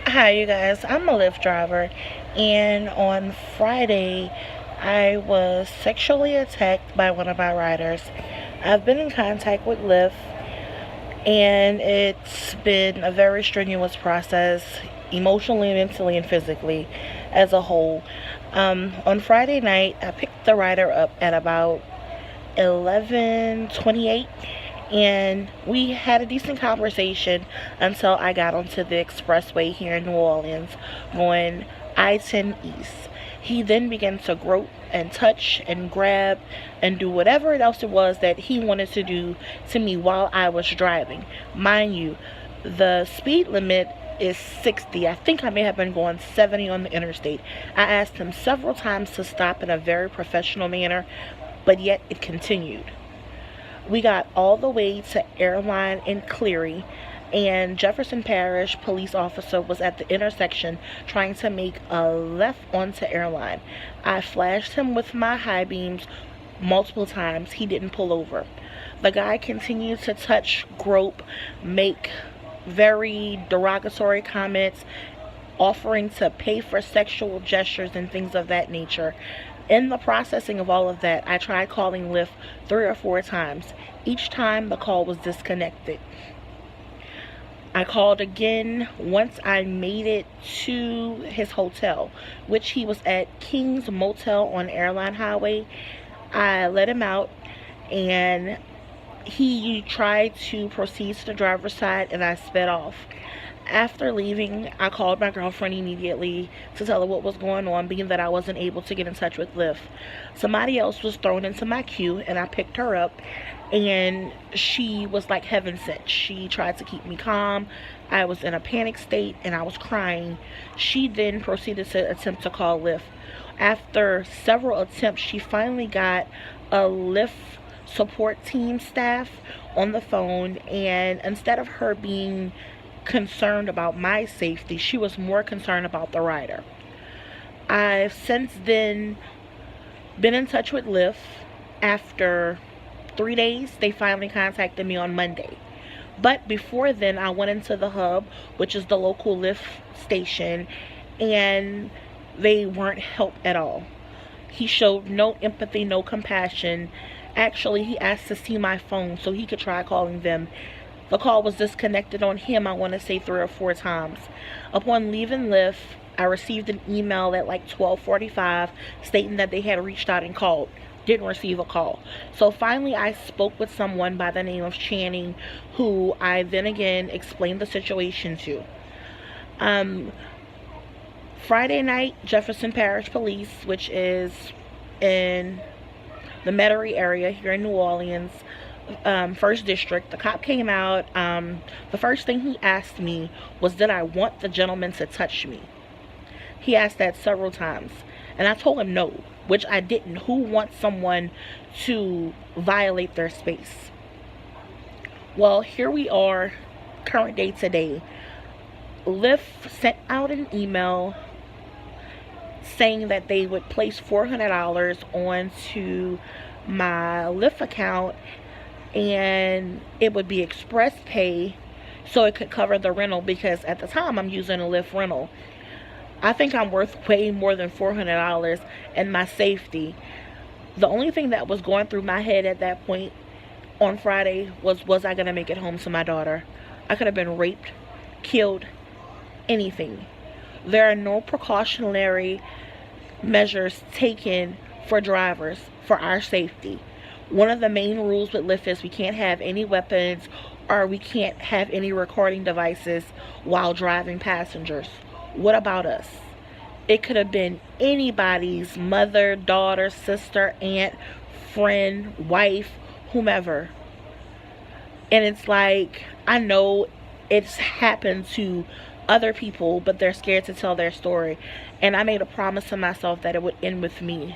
Hi, you guys. I'm a Lyft driver, and on Friday, I was sexually attacked by one of my riders. I've been in contact with Lyft, and it's been a very strenuous process, emotionally, mentally, and physically, as a whole. On Friday night, I picked the rider up at about 11:28, and we had a decent conversation until I got onto the expressway here in New Orleans going I-10 East. He then began to grope and touch and grab and do whatever else it was that he wanted to do to me while I was driving. Mind you, the speed limit is 60. I think I may have been going 70 on the interstate. I asked him several times to stop in a very professional manner, but yet it continued. We got all the way to Airline in Cleary, and Jefferson Parish police officer was at the intersection trying to make a left onto Airline. I flashed him with my high beams multiple times. He didn't pull over. The guy continued to touch, grope, make very derogatory comments, offering to pay for sexual gestures and things of that nature. In the processing of all of that, I tried calling Lyft 3 or 4 times. Each time the call was disconnected. I called again once I made it to his hotel, which he was at King's Motel on Airline Highway. I let him out, and he tried to proceed to the driver's side, and I sped off. After leaving, I called my girlfriend immediately to tell her what was going on, being that I wasn't able to get in touch with Lyft. Somebody else was thrown into my queue, and I picked her up, and she was like heaven sent. She tried to keep me calm. I was in a panic state, and I was crying. She then proceeded to attempt to call Lyft. After several attempts, she finally got a Lyft support team staff on the phone, and instead of her being concerned about my safety, she was more concerned about the rider. I've since then been in touch with Lyft. After 3 days, they finally contacted me on Monday. But before then, I went into the hub, which is the local Lyft station, and they weren't helped at all. He showed no empathy, no compassion. Actually, he asked to see my phone so he could try calling them. The call was disconnected on him, I want to say 3 or 4 times. Upon leaving Lyft, I received an email at like 12:45 stating that they had reached out and called. Didn't receive a call. So finally I spoke with someone by the name of Channing, who I then again explained the situation to. Friday night, Jefferson Parish Police, which is in the Metairie area here in New Orleans, first district, the cop came out. The first thing he asked me was, did I want the gentleman to touch me? He asked that several times, and I told him no, which I didn't. Who wants someone to violate their space? Well, here we are, current day today. Lyft sent out an email saying that they would place $400 onto my Lyft account, and it would be express pay so it could cover the rental, because at the time I'm using a Lyft rental. I think I'm worth way more than $400 and my safety. The only thing that was going through my head at that point on Friday was I gonna make it home to my daughter? I could have been raped, killed, anything. There are no precautionary measures taken for drivers for our safety. One of the main rules with Lyft is we can't have any weapons, or we can't have any recording devices while driving passengers. What about us? It could have been anybody's mother, daughter, sister, aunt, friend, wife, whomever. And it's like, I know it's happened to other people, but they're scared to tell their story. And I made a promise to myself that it would end with me.